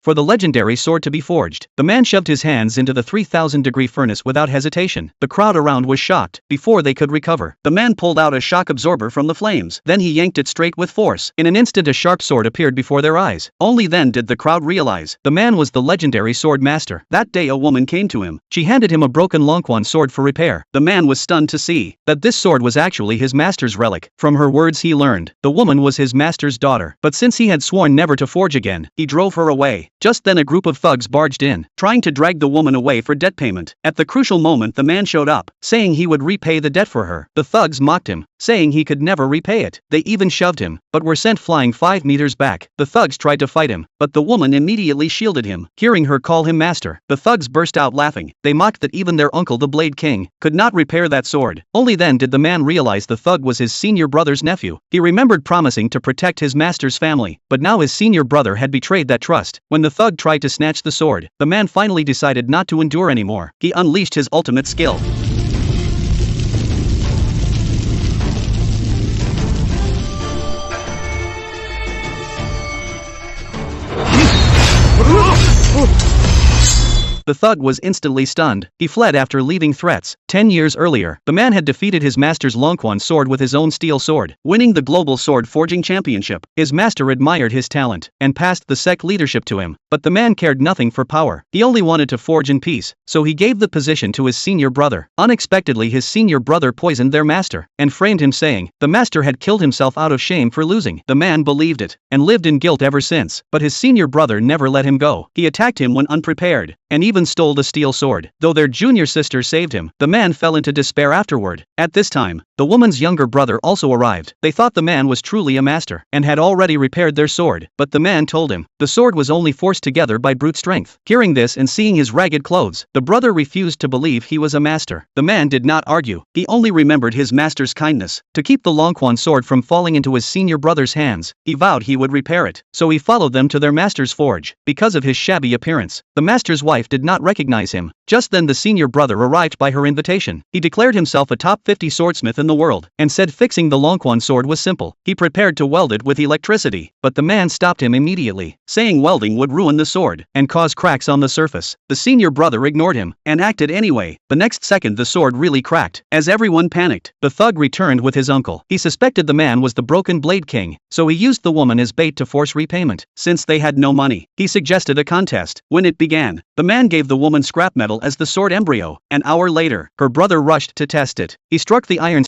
for the legendary sword to be forged. The man shoved his hands into the 3,000-degree furnace without hesitation. The crowd around was shocked. Before they could recover, the man pulled out a shock absorber from the flames. Then he yanked it straight with force. In an instant a sharp sword appeared before their eyes. Only then did the crowd realize the man was the legendary sword master. That day a woman came to him. She handed him a broken Longquan sword for repair. The man was stunned to see that this sword was actually his master's relic. From her words he learned the woman was his master's daughter. But since he had sworn never to forge again, he drove her away. Just then a group of thugs barged in, trying to drag the woman away for debt payment. At the crucial moment the man showed up, saying he would repay the debt for her. The thugs mocked him, saying he could never repay it. They even shoved him, but were sent flying 5 meters back. The thugs tried to fight him, but the woman immediately shielded him. Hearing her call him master, the thugs burst out laughing. They mocked that even their uncle the Blade King could not repair that sword. Only then did the man realize the thug was his senior brother's nephew. He remembered promising to protect his master's family, but now his senior brother had betrayed that trust. When the thug tried to snatch the sword, the man finally decided not to endure anymore. He unleashed his ultimate skill. The thug was instantly stunned. He fled after leaving threats. 10 years earlier, the man had defeated his master's Longquan sword with his own steel sword, winning the Global Sword Forging Championship. His master admired his talent and passed the sect leadership to him. But the man cared nothing for power. He only wanted to forge in peace, so he gave the position to his senior brother. Unexpectedly his senior brother poisoned their master and framed him, saying the master had killed himself out of shame for losing. The man believed it and lived in guilt ever since. But his senior brother never let him go. He attacked him when unprepared and even stole the steel sword. Though their junior sister saved him, the man fell into despair afterward. At this time, the woman's younger brother also arrived. They thought the man was truly a master and had already repaired their sword, but the man told him the sword was only forced together by brute strength. Hearing this and seeing his ragged clothes, the brother refused to believe he was a master. The man did not argue. He only remembered his master's kindness. To keep the Longquan sword from falling into his senior brother's hands, he vowed he would repair it. So he followed them to their master's forge. Because of his shabby appearance, the master's wife did not recognize him. Just then the senior brother arrived by her invitation. He declared himself a top 50 swordsmith in the world and said fixing the Longquan sword was simple. He prepared to weld it with electricity, but the man stopped him immediately, saying welding would ruin the sword and cause cracks on the surface. The senior brother ignored him and acted anyway. The next second the sword really cracked. As everyone panicked, the thug returned with his uncle. He suspected the man was the broken Blade King, so he used the woman as bait to force repayment. Since they had no money, he suggested a contest. When it began, the man gave the woman scrap metal as the sword embryo. An hour later, her brother rushed to test it. He struck the iron